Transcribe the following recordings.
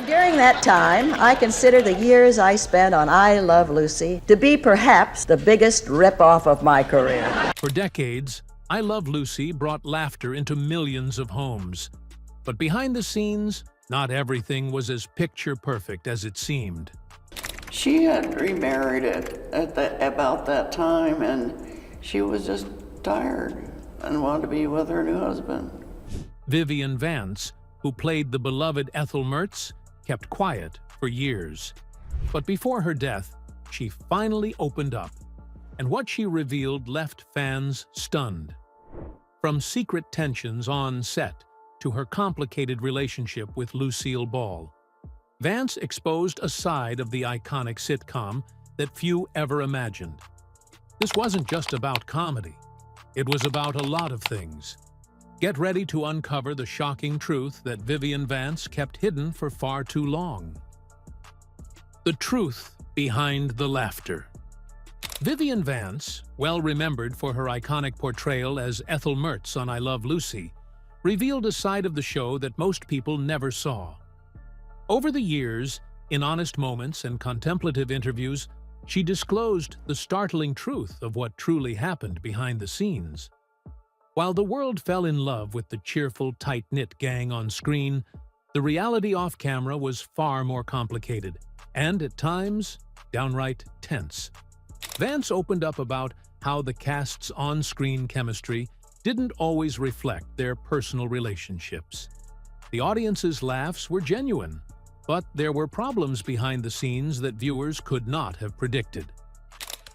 During that time, I consider the years I spent on I Love Lucy to be perhaps the biggest rip-off of my career. For decades, I Love Lucy brought laughter into millions of homes. But behind the scenes, not everything was as picture-perfect as it seemed. She had remarried about that time, and she was just tired and wanted to be with her new husband. Vivian Vance, who played the beloved Ethel Mertz, kept quiet for years. But before her death, she finally opened up, and what she revealed left fans stunned. From secret tensions on set to her complicated relationship with Lucille Ball, Vance exposed a side of the iconic sitcom that few ever imagined. This wasn't just about comedy. It was about a lot of things. Get ready to uncover the shocking truth that Vivian Vance kept hidden for far too long. The truth behind the laughter. Vivian Vance, well remembered for her iconic portrayal as Ethel Mertz on I Love Lucy, revealed a side of the show that most people never saw. Over the years, in honest moments and contemplative interviews, she disclosed the startling truth of what truly happened behind the scenes. While the world fell in love with the cheerful, tight-knit gang on screen, the reality off-camera was far more complicated, and at times, downright tense. Vance opened up about how the cast's on-screen chemistry didn't always reflect their personal relationships. The audience's laughs were genuine, but there were problems behind the scenes that viewers could not have predicted.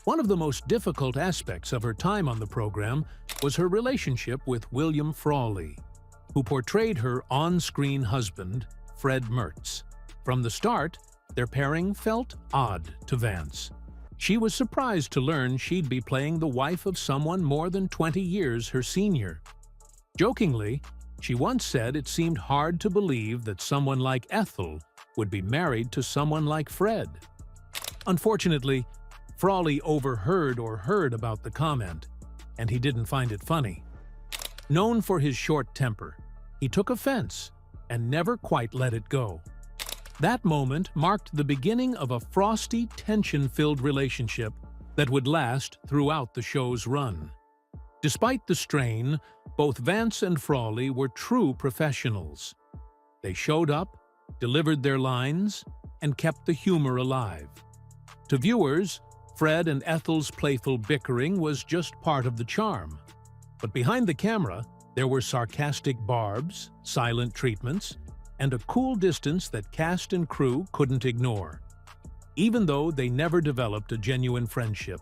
One of the most difficult aspects of her time on the program was her relationship with William Frawley, who portrayed her on-screen husband, Fred Mertz. From the start, their pairing felt odd to Vance. She was surprised to learn she'd be playing the wife of someone more than 20 years her senior. Jokingly, she once said it seemed hard to believe that someone like Ethel would be married to someone like Fred. Unfortunately, Frawley overheard or heard about the comment, and he didn't find it funny. Known for his short temper, he took offense and never quite let it go. That moment marked the beginning of a frosty, tension-filled relationship that would last throughout the show's run. Despite the strain, both Vance and Frawley were true professionals. They showed up, delivered their lines, and kept the humor alive. To viewers, Fred and Ethel's playful bickering was just part of the charm. But behind the camera, there were sarcastic barbs, silent treatments, and a cool distance that cast and crew couldn't ignore. Even though they never developed a genuine friendship,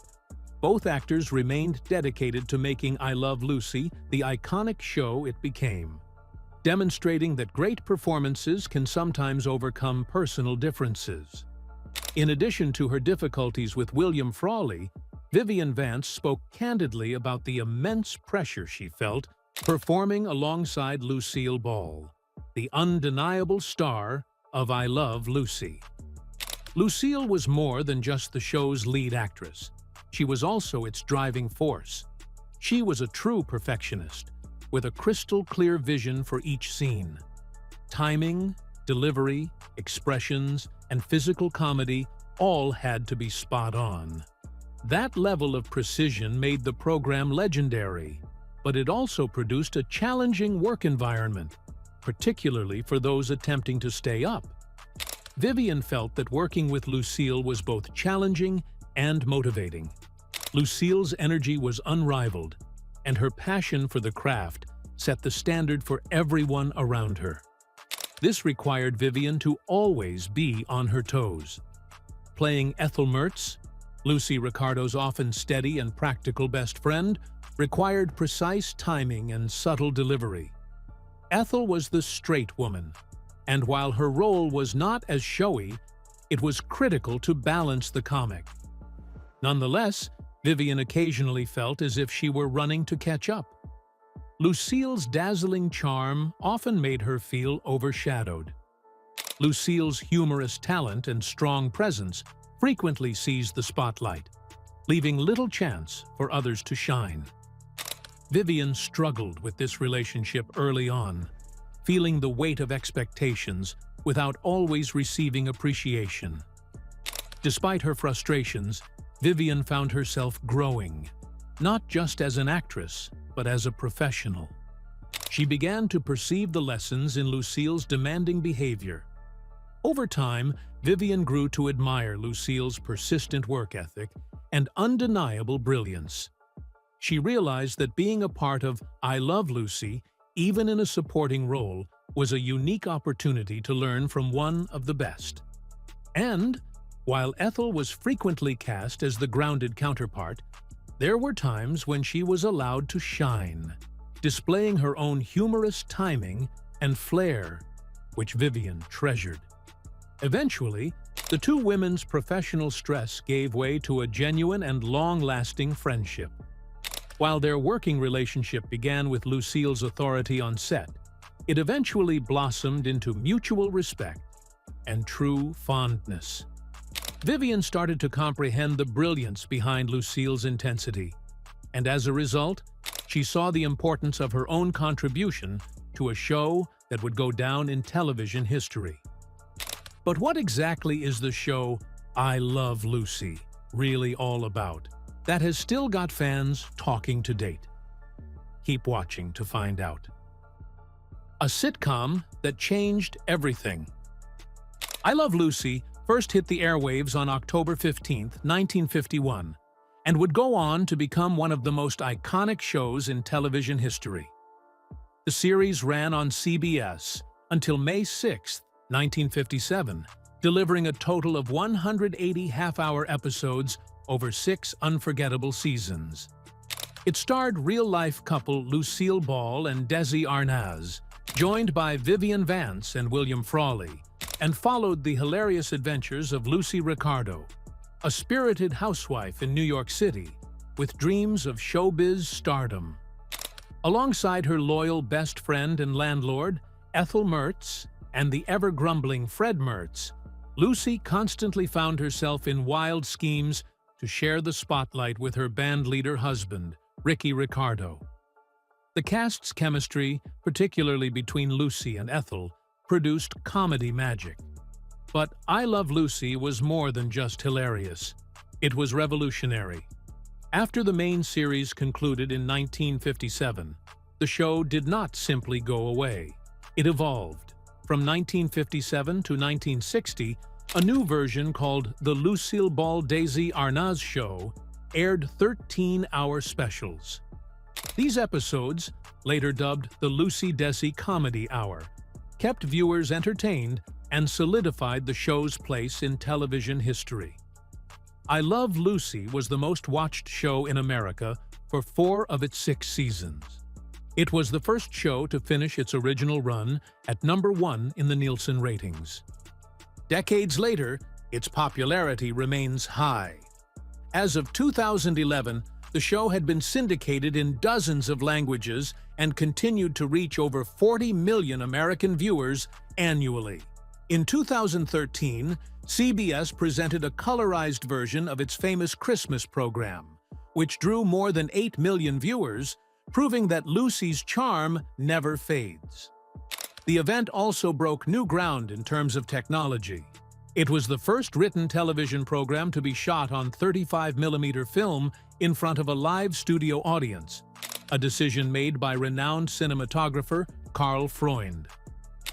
both actors remained dedicated to making I Love Lucy the iconic show it became, demonstrating that great performances can sometimes overcome personal differences. In addition to her difficulties with William Frawley, Vivian Vance spoke candidly about the immense pressure she felt performing alongside Lucille Ball, the undeniable star of I Love Lucy. Lucille was more than just the show's lead actress. She was also its driving force. She was a true perfectionist, with a crystal-clear vision for each scene. Timing, delivery, expressions, and physical comedy all had to be spot on. That level of precision made the program legendary, but it also produced a challenging work environment, particularly for those attempting to stay up. Vivian felt that working with Lucille was both challenging and motivating. Lucille's energy was unrivaled, and her passion for the craft set the standard for everyone around her. This required Vivian to always be on her toes. Playing Ethel Mertz, Lucy Ricardo's often steady and practical best friend, required precise timing and subtle delivery. Ethel was the straight woman, and while her role was not as showy, it was critical to balance the comic. Nonetheless, Vivian occasionally felt as if she were running to catch up. Lucille's dazzling charm often made her feel overshadowed. Lucille's humorous talent and strong presence frequently seized the spotlight, leaving little chance for others to shine. Vivian struggled with this relationship early on, feeling the weight of expectations without always receiving appreciation. Despite her frustrations, Vivian found herself growing, not just as an actress, but as a professional. She began to perceive the lessons in Lucille's demanding behavior. Over time, Vivian grew to admire Lucille's persistent work ethic and undeniable brilliance. She realized that being a part of I Love Lucy, even in a supporting role, was a unique opportunity to learn from one of the best. And, while Ethel was frequently cast as the grounded counterpart, there were times when she was allowed to shine, displaying her own humorous timing and flair, which Vivian treasured. Eventually, the two women's professional stress gave way to a genuine and long-lasting friendship. While their working relationship began with Lucille's authority on set, it eventually blossomed into mutual respect and true fondness. Vivian started to comprehend the brilliance behind Lucille's intensity, and as a result, she saw the importance of her own contribution to a show that would go down in television history. But what exactly is the show I Love Lucy really all about that has still got fans talking to date? Keep watching to find out. A sitcom that changed everything. I Love Lucy first hit the airwaves on October 15, 1951, and would go on to become one of the most iconic shows in television history. The series ran on CBS until May 6, 1957, delivering a total of 180 half-hour episodes over 6 unforgettable seasons. It starred real-life couple Lucille Ball and Desi Arnaz, joined by Vivian Vance and William Frawley, and followed the hilarious adventures of Lucy Ricardo, a spirited housewife in New York City with dreams of showbiz stardom. Alongside her loyal best friend and landlord, Ethel Mertz, and the ever-grumbling Fred Mertz, Lucy constantly found herself in wild schemes to share the spotlight with her bandleader husband, Ricky Ricardo. The cast's chemistry, particularly between Lucy and Ethel, produced comedy magic. But I Love Lucy was more than just hilarious. It was revolutionary. After the main series concluded in 1957, the show did not simply go away. It evolved. From 1957 to 1960, a new version called The Lucille Ball Desi Arnaz Show aired 13-hour specials. These episodes, later dubbed the Lucy Desi Comedy Hour, kept viewers entertained and solidified the show's place in television history. I Love Lucy was the most watched show in America for 4 of its 6 seasons. It was the first show to finish its original run at number 1 in the Nielsen ratings. Decades later, its popularity remains high. As of 2011, the show had been syndicated in dozens of languages and continued to reach over 40 million American viewers annually. In 2013, CBS presented a colorized version of its famous Christmas program, which drew more than 8 million viewers, proving that Lucy's charm never fades. The event also broke new ground in terms of technology. It was the first written television program to be shot on 35mm film in front of a live studio audience, a decision made by renowned cinematographer Carl Freund.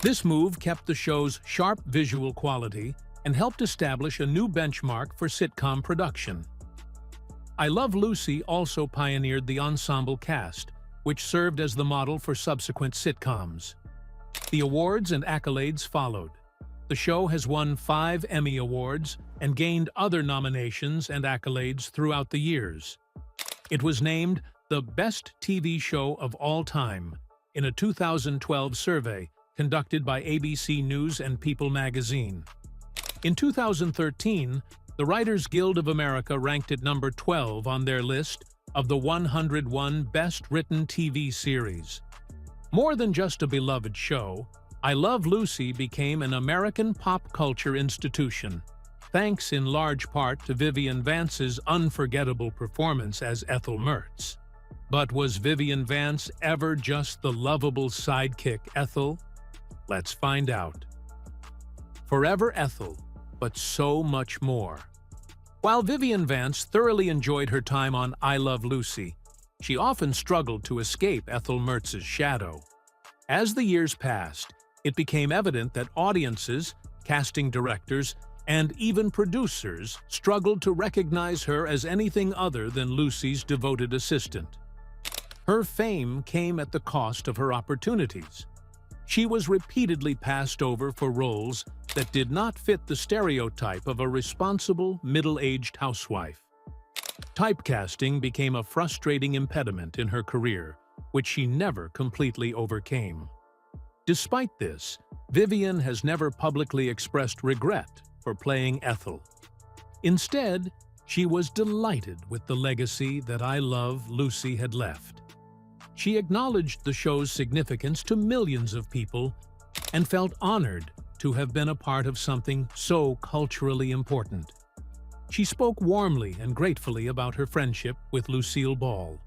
This move kept the show's sharp visual quality and helped establish a new benchmark for sitcom production. I Love Lucy also pioneered the ensemble cast, which served as the model for subsequent sitcoms. The awards and accolades followed. The show has won 5 Emmy Awards and gained other nominations and accolades throughout the years. It was named the Best TV Show of All Time in a 2012 survey conducted by ABC News and People magazine. In 2013, the Writers Guild of America ranked it number 12 on their list of the 101 Best Written TV Series. More than just a beloved show, I Love Lucy became an American pop culture institution, thanks in large part to Vivian Vance's unforgettable performance as Ethel Mertz. But was Vivian Vance ever just the lovable sidekick Ethel? Let's find out. Forever Ethel, but so much more. While Vivian Vance thoroughly enjoyed her time on I Love Lucy, she often struggled to escape Ethel Mertz's shadow. As the years passed, it became evident that audiences, casting directors, and even producers struggled to recognize her as anything other than Lucy's devoted assistant. Her fame came at the cost of her opportunities. She was repeatedly passed over for roles that did not fit the stereotype of a responsible, middle-aged housewife. Typecasting became a frustrating impediment in her career, which she never completely overcame. Despite this, Vivian has never publicly expressed regret for playing Ethel. Instead, she was delighted with the legacy that I Love Lucy had left. She acknowledged the show's significance to millions of people and felt honored to have been a part of something so culturally important. She spoke warmly and gratefully about her friendship with Lucille Ball.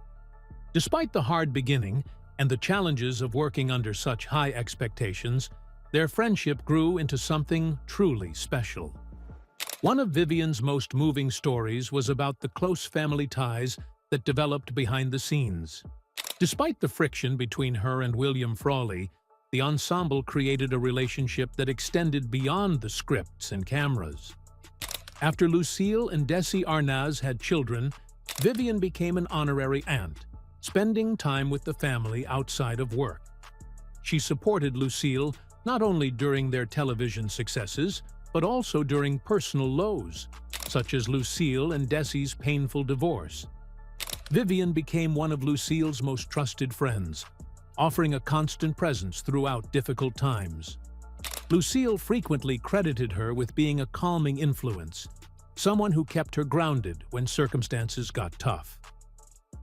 Despite the hard beginning and the challenges of working under such high expectations, their friendship grew into something truly special. One of Vivian's most moving stories was about the close family ties that developed behind the scenes. Despite the friction between her and William Frawley, the ensemble created a relationship that extended beyond the scripts and cameras. After Lucille and Desi Arnaz had children, Vivian became an honorary aunt, spending time with the family outside of work. She supported Lucille not only during their television successes, but also during personal lows, such as Lucille and Desi's painful divorce. Vivian became one of Lucille's most trusted friends, offering a constant presence throughout difficult times. Lucille frequently credited her with being a calming influence, someone who kept her grounded when circumstances got tough.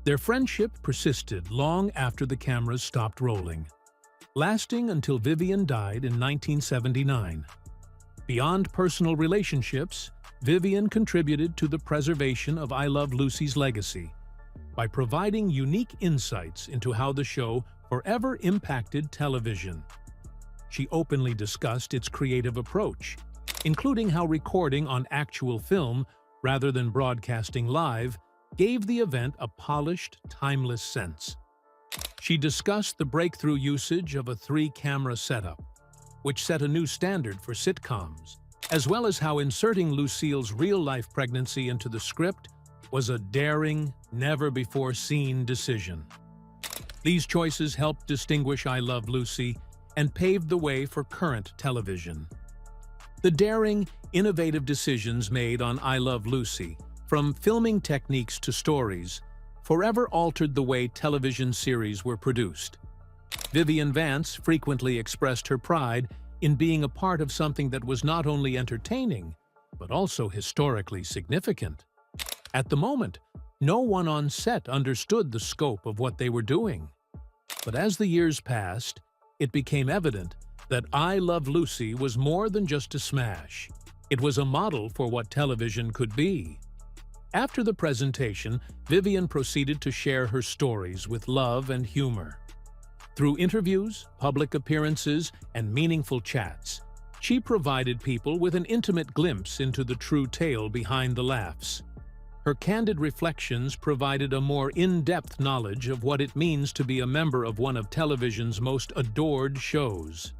Their friendship persisted long after the cameras stopped rolling, lasting until Vivian died in 1979. Beyond personal relationships, Vivian contributed to the preservation of I Love Lucy's legacy by providing unique insights into how the show forever impacted television. She openly discussed its creative approach, including how recording on actual film rather than broadcasting live gave the event a polished, timeless sense. She discussed the breakthrough usage of a 3-camera setup, which set a new standard for sitcoms, as well as how inserting Lucille's real-life pregnancy into the script was a daring, never-before-seen decision. These choices helped distinguish I Love Lucy and paved the way for current television. The daring, innovative decisions made on I Love Lucy, from filming techniques to stories, forever altered the way television series were produced. Vivian Vance frequently expressed her pride in being a part of something that was not only entertaining, but also historically significant. At the moment, no one on set understood the scope of what they were doing. But as the years passed, it became evident that I Love Lucy was more than just a smash. It was a model for what television could be. After the presentation, Vivian proceeded to share her stories with love and humor. Through interviews, public appearances, and meaningful chats, she provided people with an intimate glimpse into the true tale behind the laughs. Her candid reflections provided a more in-depth knowledge of what it means to be a member of one of television's most adored shows.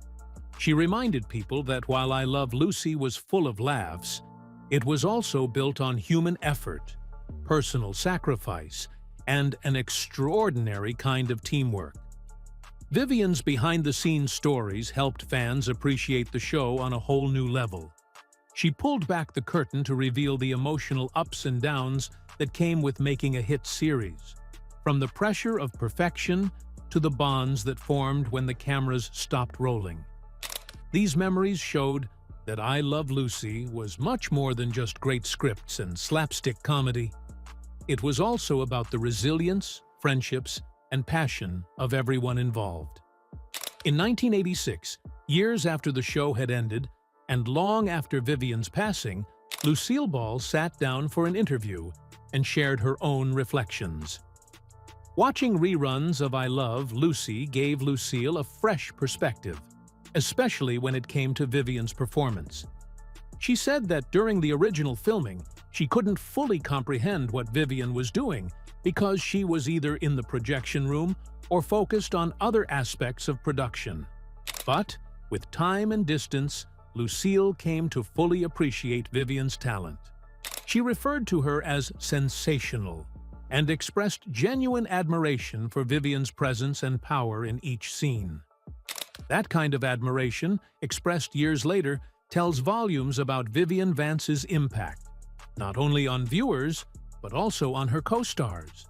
She reminded people that while I Love Lucy was full of laughs, it was also built on human effort, personal sacrifice, and an extraordinary kind of teamwork. Vivian's behind-the-scenes stories helped fans appreciate the show on a whole new level. She pulled back the curtain to reveal the emotional ups and downs that came with making a hit series, from the pressure of perfection to the bonds that formed when the cameras stopped rolling. These memories showed that I Love Lucy was much more than just great scripts and slapstick comedy. It was also about the resilience, friendships, and passion of everyone involved. In 1986, years after the show had ended, and long after Vivian's passing, Lucille Ball sat down for an interview and shared her own reflections. Watching reruns of I Love Lucy gave Lucille a fresh perspective, especially when it came to Vivian's performance. She said that during the original filming, she couldn't fully comprehend what Vivian was doing because she was either in the projection room or focused on other aspects of production. But, with time and distance, Lucille came to fully appreciate Vivian's talent. She referred to her as sensational and expressed genuine admiration for Vivian's presence and power in each scene. That kind of admiration, expressed years later, tells volumes about Vivian Vance's impact, not only on viewers, but also on her co-stars.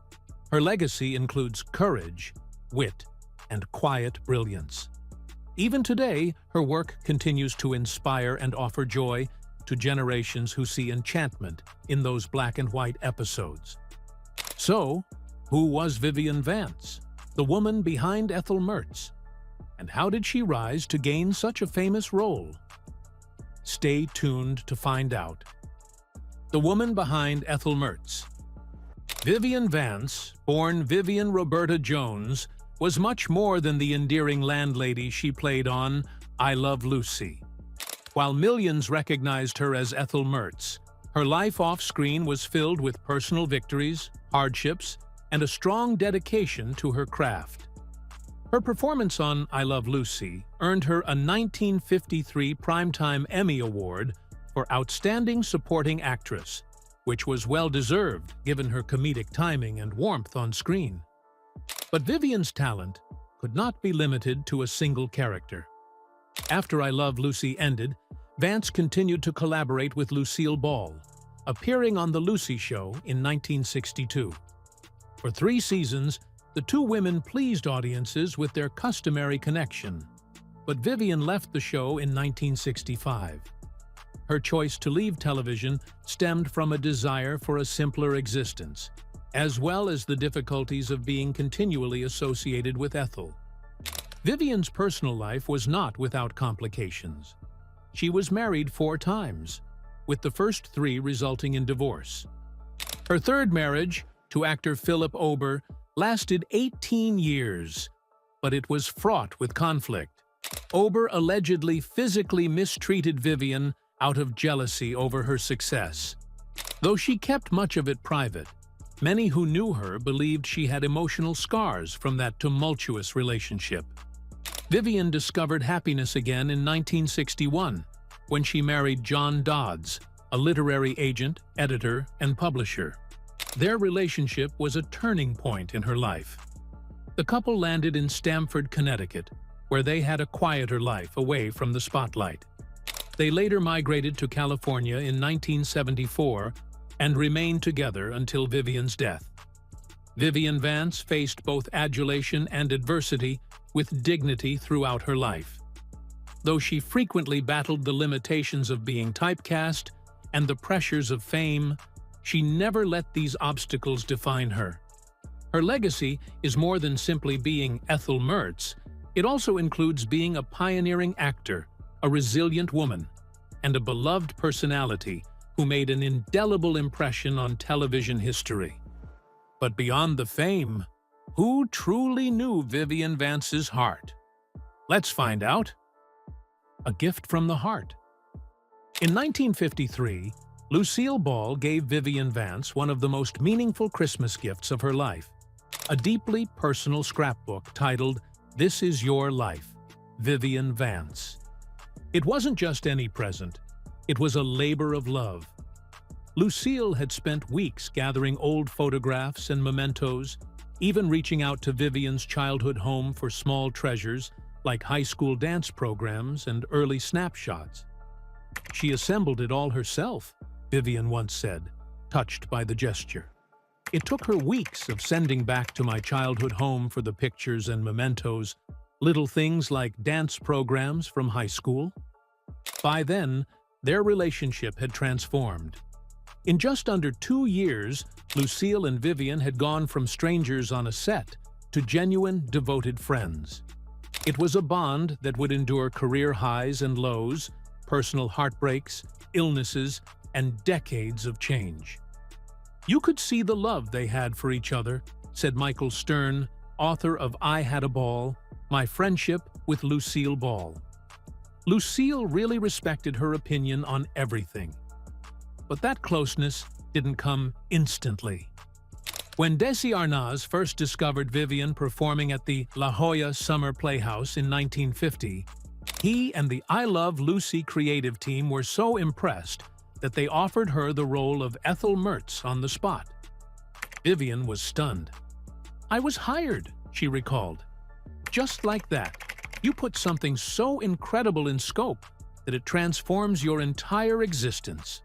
Her legacy includes courage, wit, and quiet brilliance. Even today, her work continues to inspire and offer joy to generations who see enchantment in those black and white episodes. So, who was Vivian Vance, the woman behind Ethel Mertz? And how did she rise to gain such a famous role? Stay tuned to find out. The woman behind Ethel Mertz. Vivian Vance, born Vivian Roberta Jones, was much more than the endearing landlady she played on I Love Lucy. While millions recognized her as Ethel Mertz, her life off-screen was filled with personal victories, hardships, and a strong dedication to her craft. Her performance on I Love Lucy earned her a 1953 Primetime Emmy Award for Outstanding Supporting Actress, which was well-deserved given her comedic timing and warmth on screen. But Vivian's talent could not be limited to a single character. After I Love Lucy ended, Vance continued to collaborate with Lucille Ball, appearing on The Lucy Show in 1962. For 3 seasons, the two women pleased audiences with their customary connection, but Vivian left the show in 1965. Her choice to leave television stemmed from a desire for a simpler existence, as well as the difficulties of being continually associated with Ethel. Vivian's personal life was not without complications. She was married 4 times, with the first 3 resulting in divorce. Her third marriage, to actor Philip Ober, lasted 18 years, but it was fraught with conflict. Ober allegedly physically mistreated Vivian out of jealousy over her success. Though she kept much of it private, many who knew her believed she had emotional scars from that tumultuous relationship. Vivian discovered happiness again in 1961, when she married John Dodds, a literary agent, editor, and publisher. Their relationship was a turning point in her life. The couple landed in Stamford, Connecticut, where they had a quieter life away from the spotlight. They later migrated to California in 1974 and remained together until Vivian's death. Vivian Vance faced both adulation and adversity with dignity throughout her life. Though she frequently battled the limitations of being typecast and the pressures of fame, she never let these obstacles define her. Her legacy is more than simply being Ethel Mertz. It also includes being a pioneering actor, a resilient woman, and a beloved personality who made an indelible impression on television history. But beyond the fame, who truly knew Vivian Vance's heart? Let's find out. A gift from the heart. In 1953, Lucille Ball gave Vivian Vance one of the most meaningful Christmas gifts of her life, a deeply personal scrapbook titled This Is Your Life, Vivian Vance. It wasn't just any present, it was a labor of love. Lucille had spent weeks gathering old photographs and mementos, even reaching out to Vivian's childhood home for small treasures like high school dance programs and early snapshots. She assembled it all herself, Vivian once said, touched by the gesture. It took her weeks of sending back to my childhood home for the pictures and mementos, little things like dance programs from high school. By then, their relationship had transformed. In just under 2 years, Lucille and Vivian had gone from strangers on a set to genuine, devoted friends. It was a bond that would endure career highs and lows, personal heartbreaks, illnesses, and decades of change. You could see the love they had for each other, said Michael Stern, author of I Had a Ball, My Friendship with Lucille Ball. Lucille really respected her opinion on everything. But that closeness didn't come instantly. When Desi Arnaz first discovered Vivian performing at the La Jolla Summer Playhouse in 1950, he and the I Love Lucy creative team were so impressed that they offered her the role of Ethel Mertz on the spot. Vivian was stunned. "I was hired," she recalled. "Just like that. You put something so incredible in scope that it transforms your entire existence."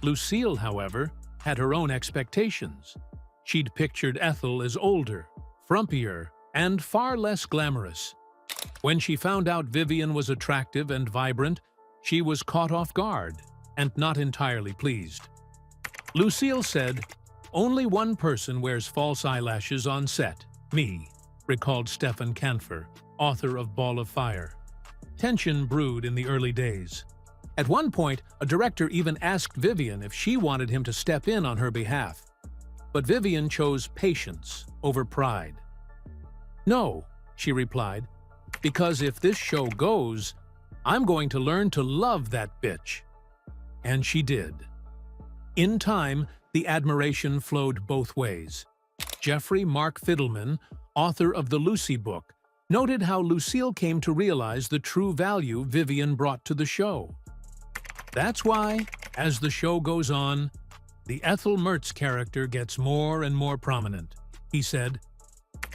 Lucille, however, had her own expectations. She'd pictured Ethel as older, frumpier, and far less glamorous. When she found out Vivian was attractive and vibrant, she was caught off guard and not entirely pleased. Lucille said, "Only one person wears false eyelashes on set, me," recalled Stefan Kanfer, author of Ball of Fire. Tension brewed in the early days. At one point, a director even asked Vivian if she wanted him to step in on her behalf. But Vivian chose patience over pride. "No," she replied, "because if this show goes, I'm going to learn to love that bitch." And she did. In time, the admiration flowed both ways. Jeffrey Mark Fiddleman, author of the Lucy book, noted how Lucille came to realize the true value Vivian brought to the show. That's why, as the show goes on, the Ethel Mertz character gets more and more prominent, he said,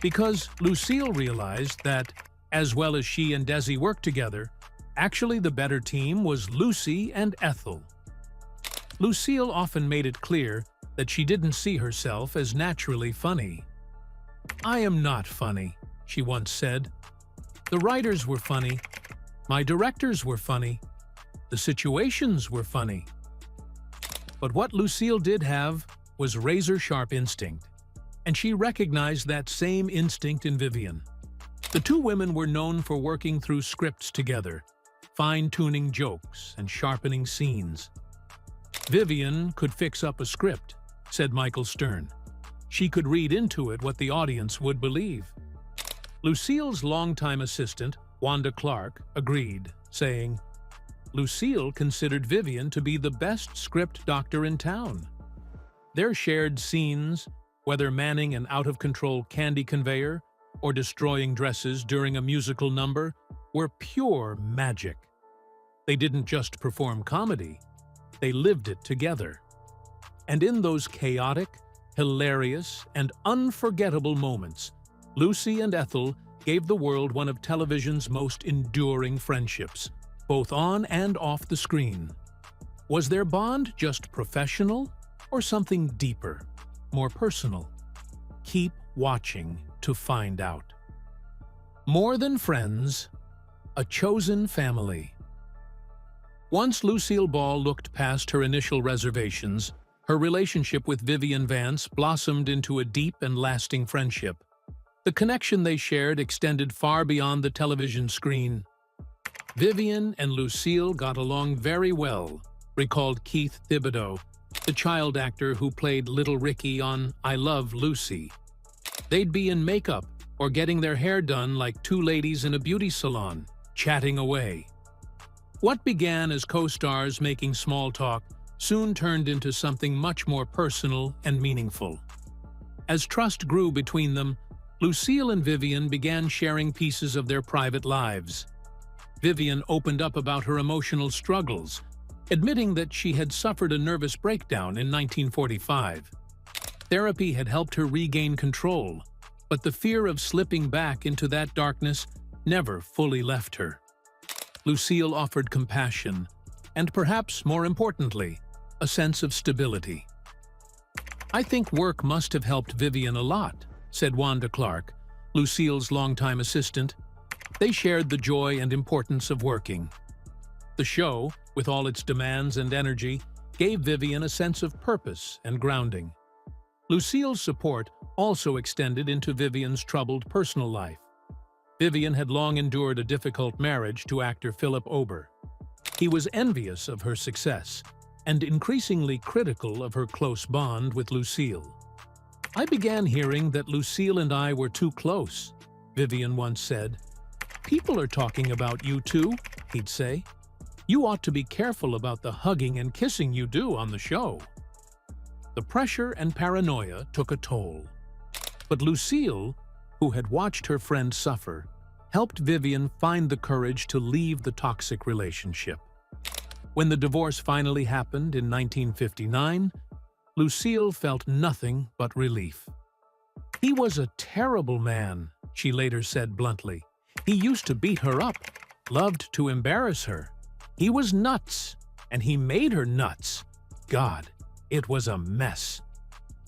because Lucille realized that, as well as she and Desi worked together, actually the better team was Lucy and Ethel. Lucille often made it clear that she didn't see herself as naturally funny. "I am not funny," she once said. "The writers were funny. My directors were funny. The situations were funny." But what Lucille did have was razor-sharp instinct, and she recognized that same instinct in Vivian. The two women were known for working through scripts together, fine-tuning jokes and sharpening scenes. "Vivian could fix up a script," said Michael Stern. "She could read into it what the audience would believe." Lucille's longtime assistant, Wanda Clark, agreed, saying, "Lucille considered Vivian to be the best script doctor in town. Their shared scenes, whether manning an out-of-control candy conveyor or destroying dresses during a musical number, were pure magic. They didn't just perform comedy, they lived it together. And in those chaotic, hilarious, and unforgettable moments, Lucy and Ethel gave the world one of television's most enduring friendships, both on and off the screen. Was their bond just professional or something deeper, more personal? Keep watching to find out. More than friends, a chosen family. Once Lucille Ball looked past her initial reservations, her relationship with Vivian Vance blossomed into a deep and lasting friendship. The connection they shared extended far beyond the television screen. "Vivian and Lucille got along very well," recalled Keith Thibodeau, the child actor who played Little Ricky on I Love Lucy. "They'd be in makeup or getting their hair done like two ladies in a beauty salon, chatting away." What began as co-stars making small talk soon turned into something much more personal and meaningful. As trust grew between them, Lucille and Vivian began sharing pieces of their private lives. Vivian opened up about her emotional struggles, admitting that she had suffered a nervous breakdown in 1945. Therapy had helped her regain control, but the fear of slipping back into that darkness never fully left her. Lucille offered compassion, and perhaps more importantly, a sense of stability. "I think work must have helped Vivian a lot," said Wanda Clark, Lucille's longtime assistant. They shared the joy and importance of working. The show, with all its demands and energy, gave Vivian a sense of purpose and grounding. Lucille's support also extended into Vivian's troubled personal life. Vivian had long endured a difficult marriage to actor Philip Ober. He was envious of her success and increasingly critical of her close bond with Lucille. "I began hearing that Lucille and I were too close," Vivian once said. "People are talking about you two. he'd say. "You ought to be careful about the hugging and kissing you do on the show." The pressure and paranoia took a toll. But Lucille, who had watched her friend suffer, helped Vivian find the courage to leave the toxic relationship. When the divorce finally happened in 1959, Lucille felt nothing but relief. "He was a terrible man," she later said bluntly. "He used to beat her up, loved to embarrass her. He was nuts, and he made her nuts. God, it was a mess."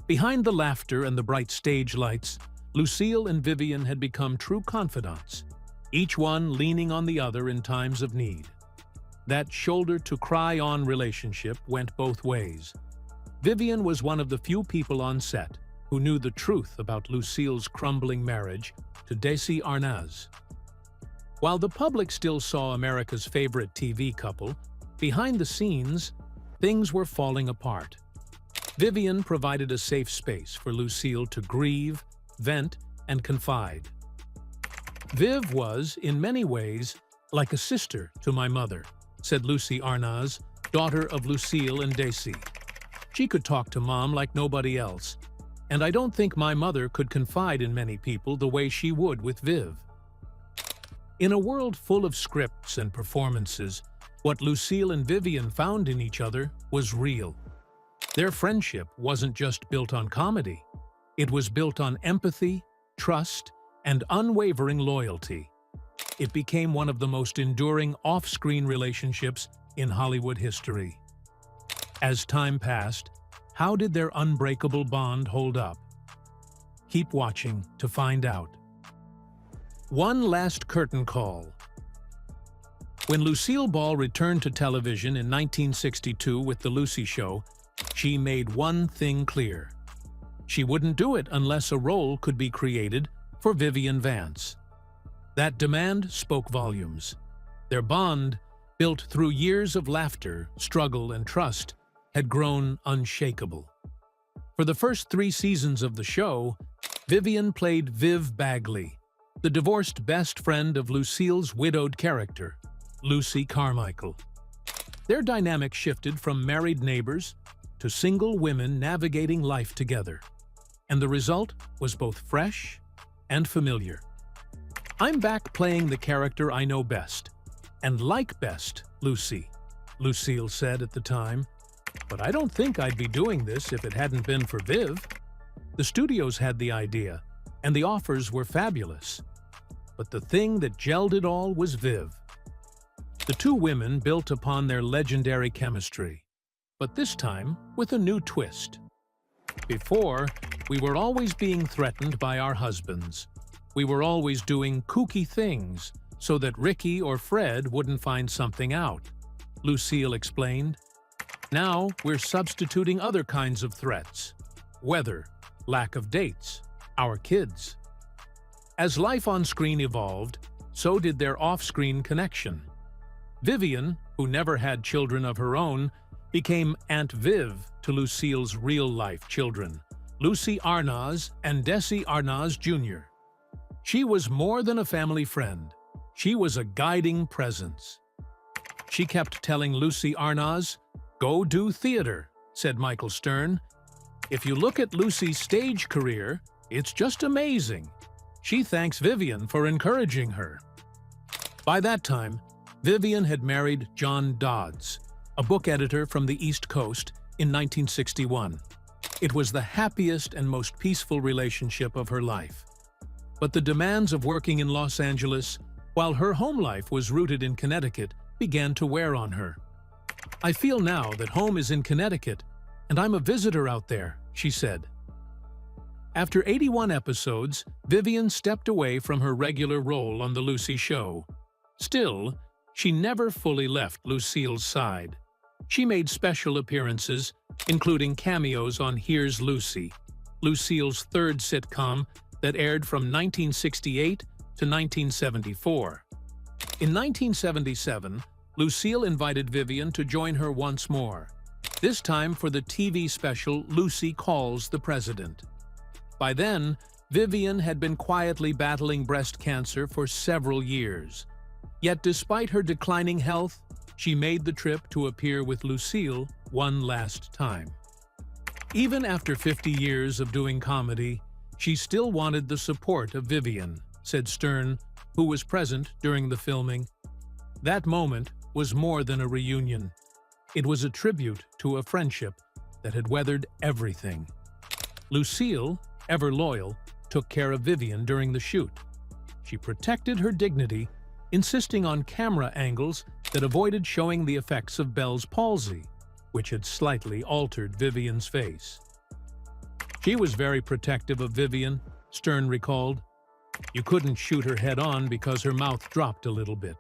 Behind the laughter and the bright stage lights, Lucille and Vivian had become true confidants, each one leaning on the other in times of need. That shoulder-to-cry-on relationship went both ways. Vivian was one of the few people on set who knew the truth about Lucille's crumbling marriage to Desi Arnaz. While the public still saw America's favorite TV couple, behind the scenes, things were falling apart. Vivian provided a safe space for Lucille to grieve, vent, and confide. "Viv was, in many ways, like a sister to my mother," said Lucy Arnaz, daughter of Lucille and Desi. "She could talk to Mom like nobody else, and I don't think my mother could confide in many people the way she would with Viv." In a world full of scripts and performances, what Lucille and Vivian found in each other was real. Their friendship wasn't just built on comedy. It was built on empathy, trust, and unwavering loyalty. It became one of the most enduring off-screen relationships in Hollywood history. As time passed, how did their unbreakable bond hold up? Keep watching to find out. One last curtain call. When Lucille Ball returned to television in 1962 with The Lucy Show, she made one thing clear. She wouldn't do it unless a role could be created for Vivian Vance. That demand spoke volumes. Their bond, built through years of laughter, struggle, and trust, had grown unshakable. For the first 3 seasons of the show, Vivian played Viv Bagley, the divorced best friend of Lucille's widowed character, Lucy Carmichael. Their dynamic shifted from married neighbors to single women navigating life together, and the result was both fresh and familiar. "I'm back playing the character I know best, and like best, Lucy," Lucille said at the time. "But I don't think I'd be doing this if it hadn't been for Viv." The studios had the idea, and the offers were fabulous. But the thing that gelled it all was Viv. The two women built upon their legendary chemistry, but this time with a new twist. Before, we were always being threatened by our husbands. We were always doing kooky things so that Ricky or Fred wouldn't find something out, Lucille explained. Now we're substituting other kinds of threats: weather, lack of dates, our kids. As life on screen evolved, so did their off-screen connection. Vivian, who never had children of her own, became Aunt Viv to Lucille's real-life children, Lucy Arnaz and Desi Arnaz Jr. She was more than a family friend. She was a guiding presence. She kept telling Lucy Arnaz, "Go do theater," said Michael Stern. "If you look at Lucy's stage career, it's just amazing." She thanks Vivian for encouraging her. By that time, Vivian had married John Dodds, a book editor from the East Coast, in 1961. It was the happiest and most peaceful relationship of her life. But the demands of working in Los Angeles, while her home life was rooted in Connecticut, began to wear on her. "I feel now that home is in Connecticut, and I'm a visitor out there," she said. After 81 episodes, Vivian stepped away from her regular role on The Lucy Show. Still, she never fully left Lucille's side. She made special appearances, including cameos on Here's Lucy, Lucille's third sitcom that aired from 1968 to 1974. In 1977, Lucille invited Vivian to join her once more, this time for the TV special Lucy Calls the President. By then, Vivian had been quietly battling breast cancer for several years. Yet despite her declining health, she made the trip to appear with Lucille one last time. Even after 50 years of doing comedy, she still wanted the support of Vivian, said Stern, who was present during the filming. That moment was more than a reunion. It was a tribute to a friendship that had weathered everything. Lucille, ever loyal, took care of Vivian during the shoot. She protected her dignity, insisting on camera angles that avoided showing the effects of Bell's palsy, which had slightly altered Vivian's face. She was very protective of Vivian, Stern recalled. You couldn't shoot her head-on because her mouth dropped a little bit.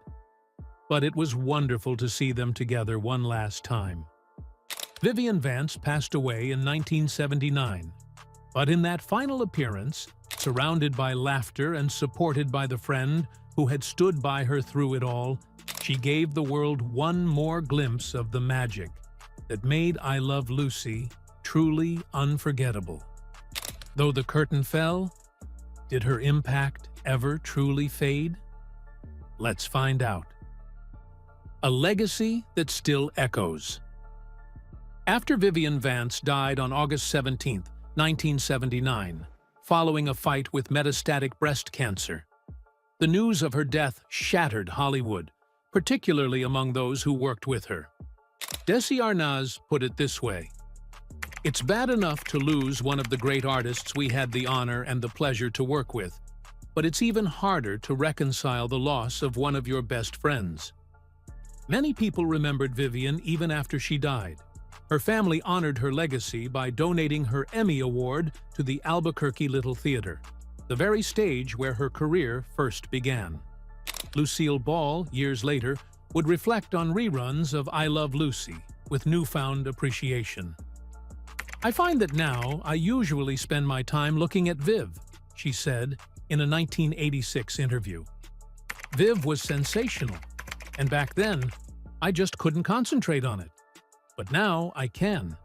But it was wonderful to see them together one last time. Vivian Vance passed away in 1979, but in that final appearance, surrounded by laughter and supported by the friend who had stood by her through it all, she gave the world one more glimpse of the magic that made I Love Lucy truly unforgettable. Though the curtain fell, did her impact ever truly fade? Let's find out. A legacy that still echoes. After Vivian Vance died on August 17, 1979, following a fight with metastatic breast cancer, the news of her death shattered Hollywood, particularly among those who worked with her. Desi Arnaz put it this way: "It's bad enough to lose one of the great artists we had the honor and the pleasure to work with, but it's even harder to reconcile the loss of one of your best friends." Many people remembered Vivian even after she died. Her family honored her legacy by donating her Emmy Award to the Albuquerque Little Theater, the very stage where her career first began. Lucille Ball, years later, would reflect on reruns of I Love Lucy with newfound appreciation. "I find that now I usually spend my time looking at Viv," she said in a 1986 interview. "Viv was sensational, and back then, I just couldn't concentrate on it. But now I can,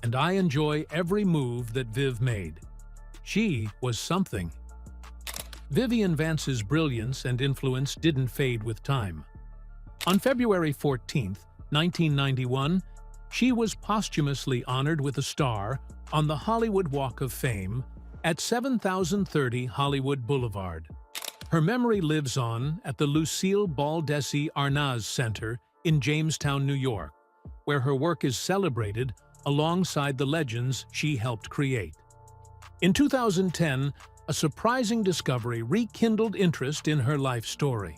and I enjoy every move that Viv made. She was something." Vivian Vance's brilliance and influence didn't fade with time. On February 14, 1991, she was posthumously honored with a star on the Hollywood Walk of Fame at 7030 Hollywood Boulevard. Her memory lives on at the Lucille Ball Desi Arnaz Center in Jamestown, New York, where her work is celebrated alongside the legends she helped create. In 2010, a surprising discovery rekindled interest in her life story.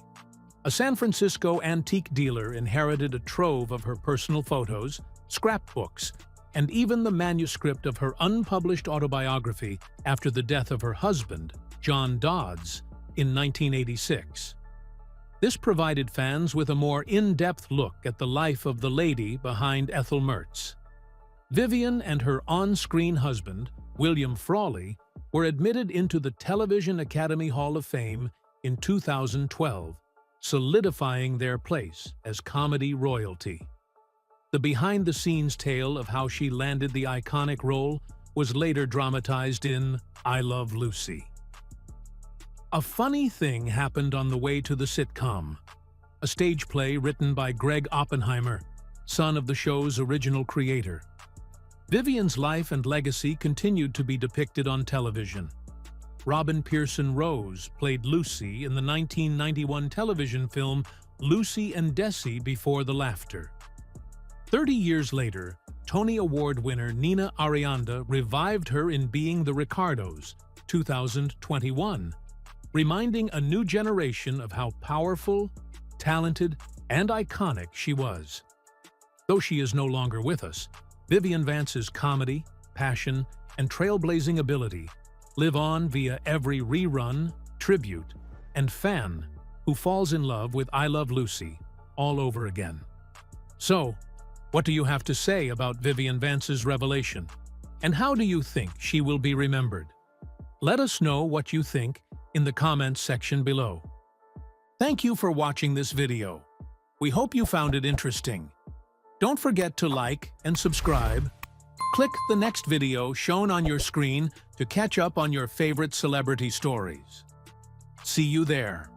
A San Francisco antique dealer inherited a trove of her personal photos, scrapbooks, and even the manuscript of her unpublished autobiography after the death of her husband, John Dodds, in 1986. This provided fans with a more in-depth look at the life of the lady behind Ethel Mertz. Vivian and her on-screen husband, William Frawley, were admitted into the Television Academy Hall of Fame in 2012, solidifying their place as comedy royalty. The behind-the-scenes tale of how she landed the iconic role was later dramatized in I Love Lucy. A funny thing happened on the way to the sitcom, a stage play written by Greg Oppenheimer, son of the show's original creator. Vivian's life and legacy continued to be depicted on television. Robin Pearson Rose played Lucy in the 1991 television film Lucy and Desi Before the Laughter. 30 years later, Tony Award winner Nina Arianda revived her in Being the Ricardos, 2021, reminding a new generation of how powerful, talented, and iconic she was. Though she is no longer with us, Vivian Vance's comedy, passion, and trailblazing ability live on via every rerun, tribute, and fan who falls in love with I Love Lucy all over again. So, what do you have to say about Vivian Vance's revelation? And how do you think she will be remembered? Let us know what you think in the comments section below. Thank you for watching this video. We hope you found it interesting. Don't forget to like and subscribe. Click the next video shown on your screen to catch up on your favorite celebrity stories. See you there.